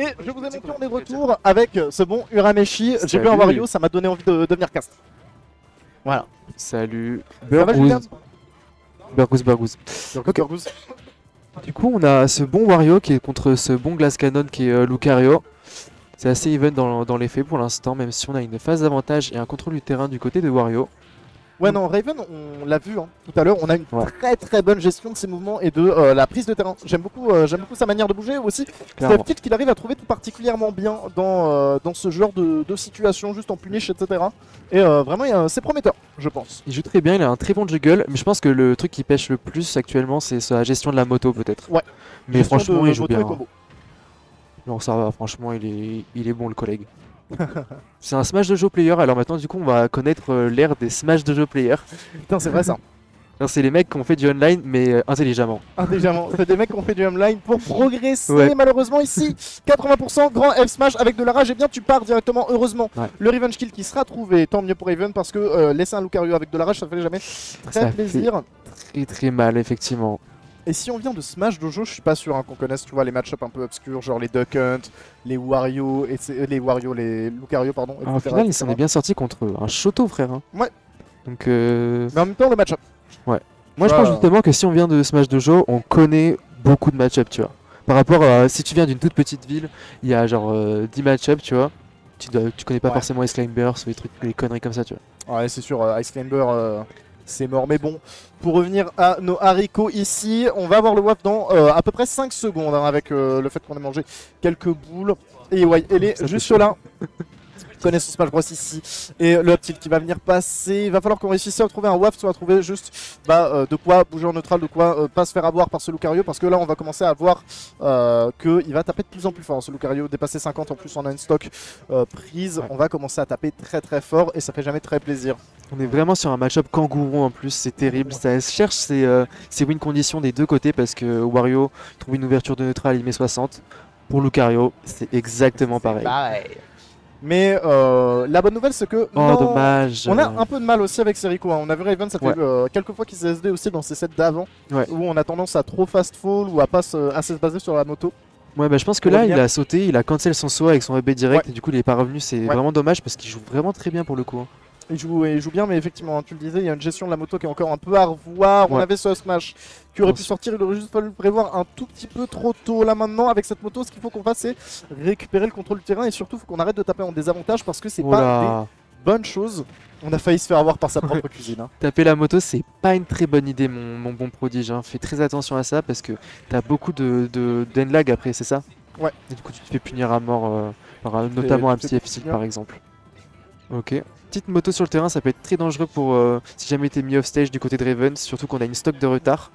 Et je vous ai montré, on est de retour avec ce bon Urameshi. J'ai vu un Salut. Wario, ça m'a donné envie de devenir cast. Voilà. Salut. Ça va, Julien? Burgoose. Ok. Du coup, on a ce bon Wario qui est contre ce bon Glass Cannon qui est Lucario. C'est assez even dans les faits pour l'instant, même si on a une phase d'avantage et un contrôle du terrain du côté de Wario. Ouais, non, Raven, on l'a vu tout à l'heure, on a une très bonne gestion de ses mouvements et de la prise de terrain. J'aime beaucoup sa manière de bouger aussi. C'est petit qu'il arrive à trouver tout particulièrement bien dans ce genre de situation, juste en punish, etc. Et vraiment, c'est prometteur, je pense. Il joue très bien, il a un très bon juggle, mais je pense que le truc qui pêche le plus actuellement, c'est sa gestion de la moto peut-être. Ouais. Mais Gestion franchement, de il joue moto bien. et combo. Non, ça va, franchement, il est bon le collègue. C'est un Smash Dojo player, alors maintenant du coup on va connaître l'ère des Smash Dojo players. Putain, c'est vrai ça. C'est les mecs qui ont fait du online mais intelligemment. Intelligemment, c'est des mecs qui ont fait du online pour progresser. Ouais. Malheureusement ici, 80% grand F smash avec de la rage. Et bien tu pars directement, heureusement. Ouais. Le revenge kill qui sera trouvé, tant mieux pour Raven parce que laisser un Lucario avec de la rage, ça fait jamais très Ça plaisir. fait très mal effectivement. Et si on vient de Smash Dojo, je suis pas sûr qu'on connaisse, tu vois, les match-up un peu obscurs, genre les Duck Hunt, les Wario, les Lucario, pardon. Alors, au final, il s'en est bien sorti contre un Shoto, frère. Hein. Ouais. Donc, Mais en même temps, le match-up. Ouais. Moi, je pense justement que si on vient de Smash Dojo, on connaît beaucoup de match-up, tu vois. Par rapport à si tu viens d'une toute petite ville, il y a genre 10 match-up, tu vois. Tu connais pas forcément Ice Climbers ou les conneries comme ça, tu vois. Ouais, c'est sûr, Ice Climber, c'est mort. Mais bon, pour revenir à nos haricots ici, on va avoir le WAF dans à peu près 5 secondes hein, avec le fait qu'on ait mangé quelques boules. Et ouais, elle est juste là. Connaît ce Smash Bros ici. Et le up tilt qui va venir passer. Il va falloir qu'on réussisse à trouver un WAF, soit à trouver juste de quoi bouger en neutral, de quoi pas se faire avoir par ce Lucario. Parce que là, on va commencer à voir qu'il va taper de plus en plus fort. Ce Lucario dépasser 50, en plus on a une stock prise. Ouais. On va commencer à taper très fort et ça fait jamais très plaisir. On est vraiment sur un match-up kangourou en plus, c'est terrible. Ça cherche ses win conditions des deux côtés parce que Wario trouve une ouverture de neutral, il met 60. Pour Lucario, c'est exactement pareil. Mais la bonne nouvelle c'est que dommage. On a un peu de mal aussi avec Serico. Hein. On a vu Raven, ça fait quelques fois qu'il s'est SD aussi dans ses sets d'avant, où on a tendance à trop fast fall ou à pas assez se baser sur la moto. Ouais, bah je pense que là il a sauté, il a cancel son saut avec son EB direct et du coup il est pas revenu. C'est vraiment dommage parce qu'il joue vraiment très bien pour le coup. Hein. Il joue bien, mais effectivement, hein, tu le disais, il y a une gestion de la moto qui est encore un peu à revoir. On avait ce Smash qui aurait pu sortir, il aurait juste fallu le prévoir un tout petit peu trop tôt. Là maintenant, avec cette moto, ce qu'il faut qu'on fasse, c'est récupérer le contrôle du terrain et surtout, il faut qu'on arrête de taper en désavantage parce que c'est pas des bonnes choses. On a failli se faire avoir par sa propre cuisine. Hein. Taper la moto, c'est pas une très bonne idée, mon bon prodige. Hein. Fais très attention à ça parce que t'as beaucoup d'endlag après, c'est ça? Ouais. Et du coup, tu te fais punir à mort par notamment un petit F-Tilt par exemple. Ok. Petite moto sur le terrain, ça peut être très dangereux pour si jamais t'es mis off stage du côté de Raven, surtout qu'on a une stock de retard.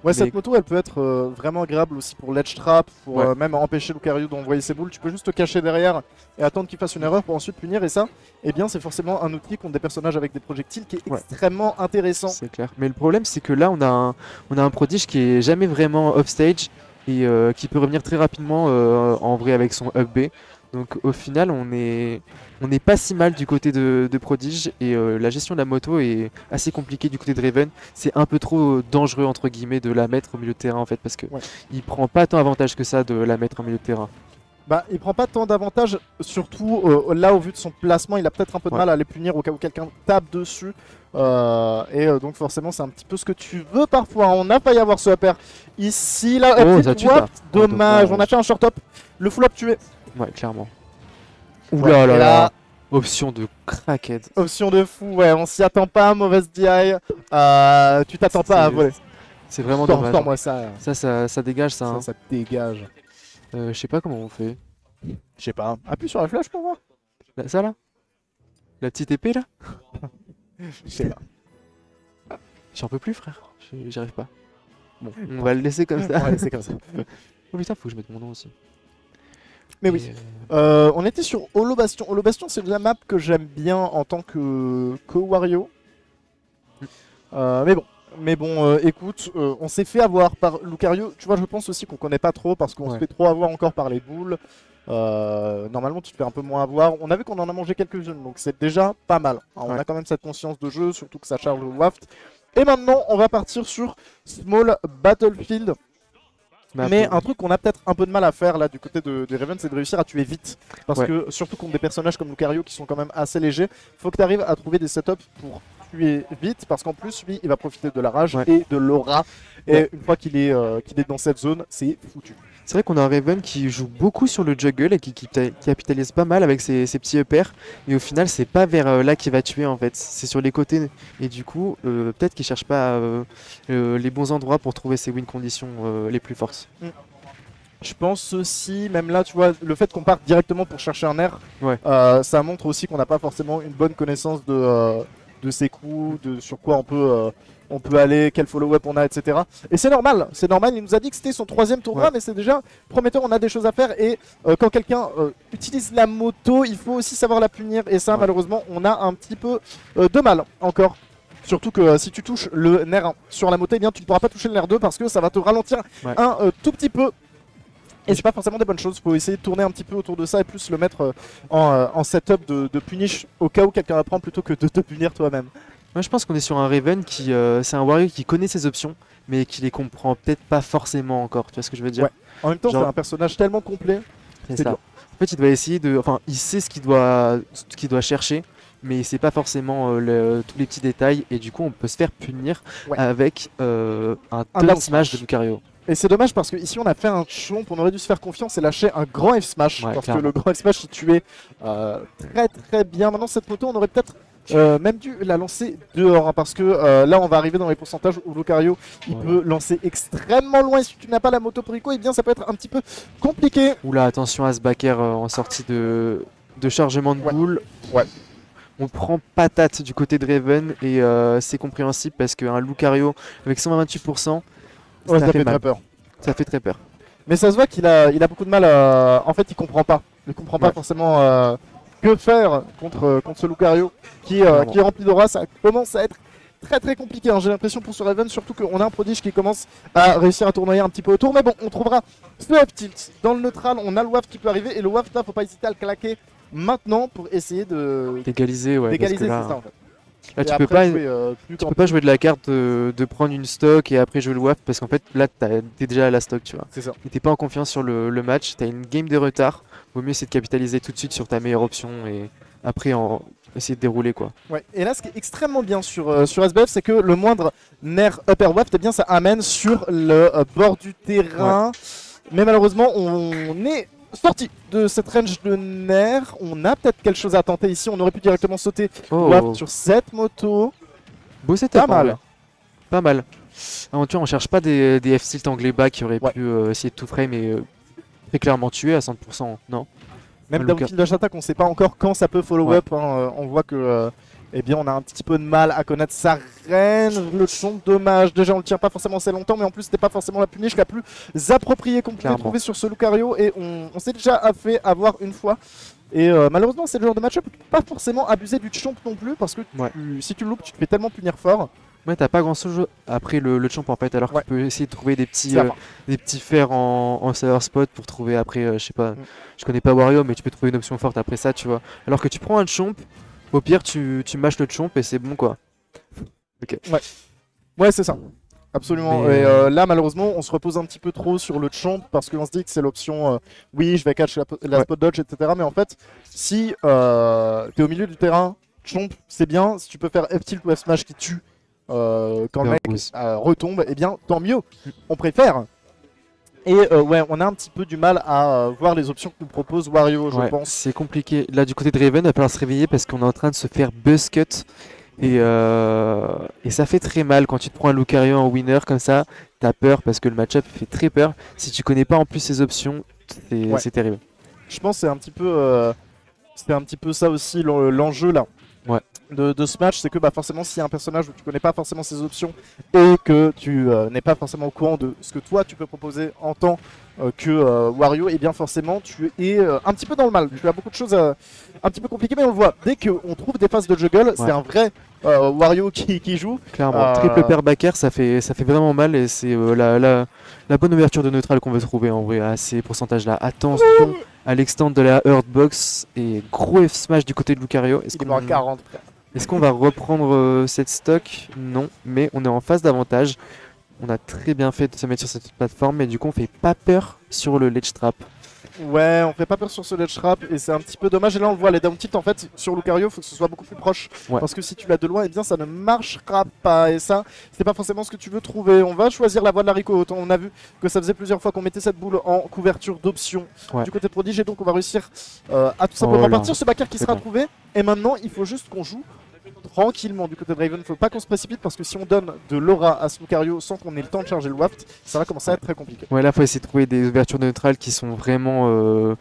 Ouais, cette moto elle peut être vraiment agréable aussi pour ledge trap, pour même empêcher Lucario d'envoyer ses boules. Tu peux juste te cacher derrière et attendre qu'il fasse une erreur pour ensuite punir. Et ça, eh bien, c'est forcément un outil contre des personnages avec des projectiles qui est extrêmement intéressant. C'est clair. Mais le problème, c'est que là, on a un prodige qui est jamais vraiment off stage et qui peut revenir très rapidement en vrai avec son up B. Donc au final, on est pas si mal du côté de Prodige et la gestion de la moto est assez compliquée du côté de Raven. C'est un peu trop dangereux entre guillemets de la mettre au milieu de terrain en fait parce que il prend pas tant avantage que ça de la mettre au milieu de terrain. Bah, il prend pas tant d'avantage, surtout là au vu de son placement, il a peut-être un peu de mal à les punir au cas où quelqu'un tape dessus. Donc forcément c'est un petit peu ce que tu veux parfois. On a failli avoir ce upper ici, là, dommage, on a fait un short up, le full up tué. Ouais, clairement. Oula là. Option de crackhead. Option de fou, ouais, on s'y attend pas, mauvaise DI. Tu t'attends pas à voler. C'est vraiment dommage. Moi ça dégage ça. Hein. Ça dégage. Je sais pas comment on fait. Je sais pas. Appuie sur la flèche pour voir. Ça là? La petite épée là? Je sais pas. J'en peux plus frère. J'y arrive pas. Bon, on va le laisser comme ça. On va le laisser comme ça. Oh putain, faut que je mette mon nom aussi. Mais oui, on était sur Holo Bastion. Holo Bastion, c'est la map que j'aime bien en tant que Wario. Mais bon, écoute, on s'est fait avoir par Lucario. Tu vois, je pense aussi qu'on connaît pas trop parce qu'on se fait trop avoir encore par les boules. Normalement, tu te fais un peu moins avoir. On a vu qu'on en a mangé quelques-unes, donc c'est déjà pas mal. Alors, on a quand même cette conscience de jeu, surtout que ça charge le waft. Et maintenant, on va partir sur Small Battlefield. Mais un truc qu'on a peut-être un peu de mal à faire là du côté de Raven, c'est de réussir à tuer vite. Parce que surtout contre des personnages comme Lucario qui sont quand même assez légers, faut que tu arrives à trouver des setups pour tuer vite. Parce qu'en plus, lui, il va profiter de la rage et de l'aura. Et une fois qu'il est dans cette zone, c'est foutu. C'est vrai qu'on a un Raven qui joue beaucoup sur le juggle et qui capitalise pas mal avec ses petits EPR. Et au final, c'est pas vers là qu'il va tuer en fait. C'est sur les côtés. Et du coup, peut-être qu'il cherche pas les bons endroits pour trouver ses win conditions les plus fortes. Je pense aussi, même là, tu vois, le fait qu'on parte directement pour chercher un air, ça montre aussi qu'on n'a pas forcément une bonne connaissance de ses coups, de sur quoi on peut aller, quel follow-up on a, etc. Et c'est normal, il nous a dit que c'était son 3e tournoi, mais c'est déjà prometteur, on a des choses à faire. Et quand quelqu'un utilise la moto, il faut aussi savoir la punir. Et ça, malheureusement, on a un petit peu de mal encore. Surtout que si tu touches le nerf 1 sur la moto, eh bien, tu ne pourras pas toucher le nerf 2 parce que ça va te ralentir un tout petit peu. Et c'est pas forcément des bonnes choses, faut essayer de tourner un petit peu autour de ça et plus le mettre en setup de punish au cas où quelqu'un va prendre plutôt que de te punir toi-même. Moi je pense qu'on est sur un Raven qui, c'est un Wario qui connaît ses options, mais qui les comprend peut-être pas forcément encore, tu vois ce que je veux dire? En même temps, c'est un personnage tellement complet. C'est ça. En fait, il doit essayer de, enfin, il sait ce qu'il doit chercher, mais il sait pas forcément tous les petits détails, et du coup, on peut se faire punir avec un down smash de Lucario. Et c'est dommage parce qu'ici on a fait un chomp, on aurait dû se faire confiance et lâcher un grand F-Smash. Parce que le grand F-Smash il tuait très bien. Maintenant cette moto on aurait peut-être même dû la lancer dehors. Hein, parce que là on va arriver dans les pourcentages où Lucario il peut lancer extrêmement loin. Et si tu n'as pas la moto Perico, et bien ça peut être un petit peu compliqué. Oula, attention à ce backer en sortie de chargement de boule. On prend patate du côté de Raven et c'est compréhensible parce qu'un Lucario avec 128%, ça fait très peur. Ça fait très peur. Mais ça se voit qu'il a beaucoup de mal à... En fait, il comprend pas. Il comprend pas forcément que faire contre ce Lucario qui est rempli d'aura. Ça commence à être très compliqué. Hein. J'ai l'impression pour ce Raven, surtout qu'on a un prodige qui commence à réussir à tournoyer un petit peu autour. Mais bon, on trouvera ce F tilt dans le neutral. On a le waft qui peut arriver et le waft là, faut pas hésiter à le claquer maintenant pour essayer de d'égaliser. D'égaliser, c'est ça en fait. Là, tu peux pas jouer de la carte de prendre une stock et après jouer le waft parce qu'en fait là t'es déjà à la stock, tu vois. C'est ça. Et t'es pas en confiance sur le match, t'as une game de retard. Vaut mieux essayer de capitaliser tout de suite sur ta meilleure option et après essayer de dérouler quoi. Ouais. Et là ce qui est extrêmement bien sur SBF c'est que le moindre nerf upper waft, eh bien ça amène sur le bord du terrain. Mais malheureusement on est sorti de cette range de nerfs, on a peut-être quelque chose à tenter ici, on aurait pu directement sauter sur cette moto. Beau setup, pas mal. Pas mal. Alors, tu vois, on cherche pas des F-Tilt anglais bas qui auraient pu essayer de tout frame et très clairement tuer à 100%, non? Même double kill dash attack, on sait pas encore quand ça peut follow up, hein. On voit que eh bien on a un petit peu de mal à connaître sa range, le chomp, dommage. Déjà on le tire pas forcément assez longtemps, mais en plus c'était pas forcément la punish la plus appropriée qu'on pouvait trouver sur ce Lucario. Et on s'est déjà fait avoir une fois. Et malheureusement c'est le genre de match-up où tu peux pas forcément abuser du chomp non plus, parce que si tu le loupes tu te fais tellement punir fort. Ouais, t'as pas grand chose après le champ en fait, alors que tu peux essayer de trouver des petits fers en server spot pour trouver après, je sais pas, je connais pas Wario, mais tu peux trouver une option forte après ça, tu vois. Alors que tu prends un chomp, au pire tu mâches le chomp et c'est bon quoi. Ok. Ouais, c'est ça. Absolument. Mais et là, malheureusement, on se repose un petit peu trop sur le chomp parce qu'on se dit que c'est l'option oui, je vais catch la spot dodge, etc. Mais en fait, si t'es au milieu du terrain, chomp, c'est bien. Si tu peux faire F-tilt ou F-smash qui tue quand le mec retombe, eh bien, tant mieux. On préfère. Et ouais, on a un petit peu du mal à voir les options que nous propose Wario, je pense. C'est compliqué. Là, du côté de Raven, il va falloir se réveiller parce qu'on est en train de se faire buzz cut. Et ça fait très mal quand tu te prends un Lucario en winner comme ça. T'as peur parce que le match-up fait très peur. Si tu connais pas en plus ses options, c'est terrible. Je pense que c'est un petit peu ça aussi l'enjeu là. De ce match, c'est que forcément s'il y a un personnage où tu connais pas forcément ses options et que tu n'es pas forcément au courant de ce que toi tu peux proposer en tant que Wario, et bien forcément tu es un petit peu dans le mal. Tu as beaucoup de choses un petit peu compliquées, mais on le voit, dès qu'on trouve des phases de juggle, c'est un vrai Wario qui joue. Clairement, triple pair backer, ça fait vraiment mal et c'est la bonne ouverture de neutral qu'on veut trouver en vrai à ces pourcentages là. Attention à l'extend de la Hurtbox et gros F-smash du côté de Lucario. Il est à 40 frère. Est-ce qu'on va reprendre cette stock? Non, mais on est en phase d'avantage. on a très bien fait de se mettre sur cette plateforme, mais du coup on fait pas peur sur le ledge trap. Ouais, on fait pas peur sur ce ledge trap et c'est un petit peu dommage. Et là on le voit, les down tilt en fait sur Lucario, faut que ce soit beaucoup plus proche. Ouais. Parce que si tu l'as de loin, eh bien ça ne marchera pas. Et ça, c'est pas forcément ce que tu veux trouver. On va choisir la voie de l'haricot. On a vu que ça faisait plusieurs fois qu'on mettait cette boule en couverture d'option du côté de Prodige. Et donc on va réussir à tout simplement partir. Ce backer qui sera trouvé. Et maintenant, il faut juste qu'on joue tranquillement du côté de Draven. Faut pas qu'on se précipite parce que si on donne de l'aura à ce Lucario sans qu'on ait le temps de charger le waft, ça va commencer à être très compliqué. Ouais, là faut essayer de trouver des ouvertures neutrales qui sont vraiment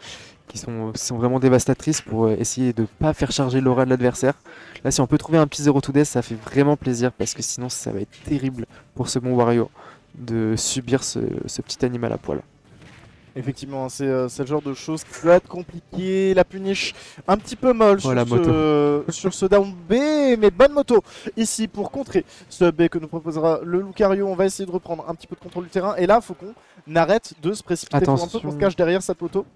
vraiment dévastatrices pour essayer de pas faire charger l'aura de l'adversaire. Là, si on peut trouver un petit 0 to death, ça fait vraiment plaisir parce que sinon ça va être terrible pour ce bon Wario de subir ce petit animal à poil. Effectivement, c'est le genre de choses qui peut être compliqué. La punish un petit peu molle sur ce down B, mais bonne moto ici pour contrer ce B que nous proposera le Lucario. On va essayer de reprendre un petit peu de contrôle du terrain. Et là, il faut qu'on arrête de se précipiter pour un peu qu'on se cache derrière cette moto.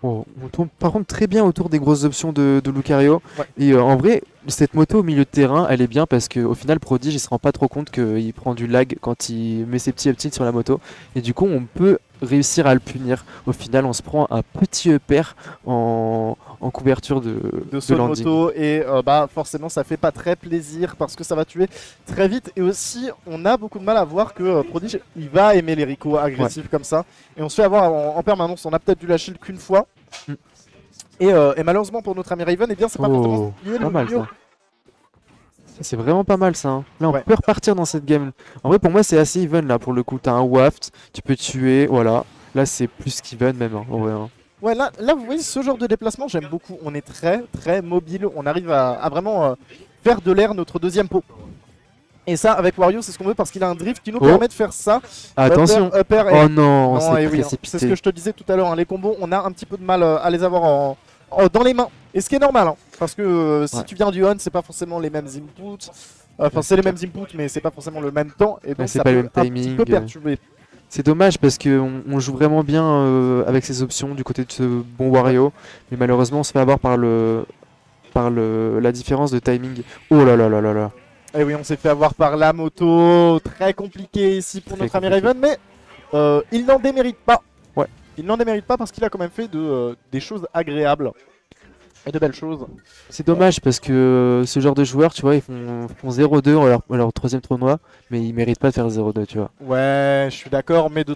Oh, on tourne par contre très bien autour des grosses options de Lucario. Ouais. Et en vrai, cette moto au milieu de terrain, elle est bien parce qu'au final, Prodige, il se rend pas trop compte qu'il prend du lag quand il met ses petits up tilts sur la moto. Et du coup, on peut réussir à le punir. Au final, on se prend un petit upper en couverture de landing. Moto et forcément, ça fait pas très plaisir parce que ça va tuer très vite. Et aussi, on a beaucoup de mal à voir que Prodige, il va aimer les Rico agressifs comme ça. Et on se fait avoir en permanence. On a peut-être dû lâcher qu'une fois. Et malheureusement pour notre ami Raven, eh bien c'est pas forcément pas mal ça. C'est vraiment pas mal ça. Hein. Là on peut repartir dans cette game. En vrai pour moi c'est assez even là pour le coup. T'as un waft, tu peux tuer, voilà. Là c'est plus qu'even même. Hein, en vrai, hein. Ouais là vous voyez ce genre de déplacement j'aime beaucoup. On est très mobile. On arrive à vraiment faire de l'air notre deuxième pot. Et ça avec Wario c'est ce qu'on veut parce qu'il a un drift qui nous permet de faire ça. Attention. Oh non, c'est précipité. C'est ce que je te disais tout à l'heure. Hein. Les combos on a un petit peu de mal à les avoir dans les mains. Et ce qui est normal, hein, parce que si tu viens du on, c'est pas forcément les mêmes inputs. Enfin, c'est les mêmes inputs, mais c'est pas forcément le même temps. Et donc, ça pas peut le même timing, un petit peu perturber. C'est dommage parce qu'on joue vraiment bien avec ces options du côté de ce bon Wario. Mais malheureusement, on se fait avoir par la différence de timing. Oh là là là là là. Et oui, on s'est fait avoir par la moto. Très compliqué ici pour notre ami Raven, mais il n'en démérite pas. Ouais. Il n'en démérite pas parce qu'il a quand même fait des choses agréables et de belles choses. C'est dommage parce que ce genre de joueurs, tu vois, ils font 0-2 à leur troisième tournoi, mais ils méritent pas de faire 0-2, tu vois. Ouais, je suis d'accord, mais de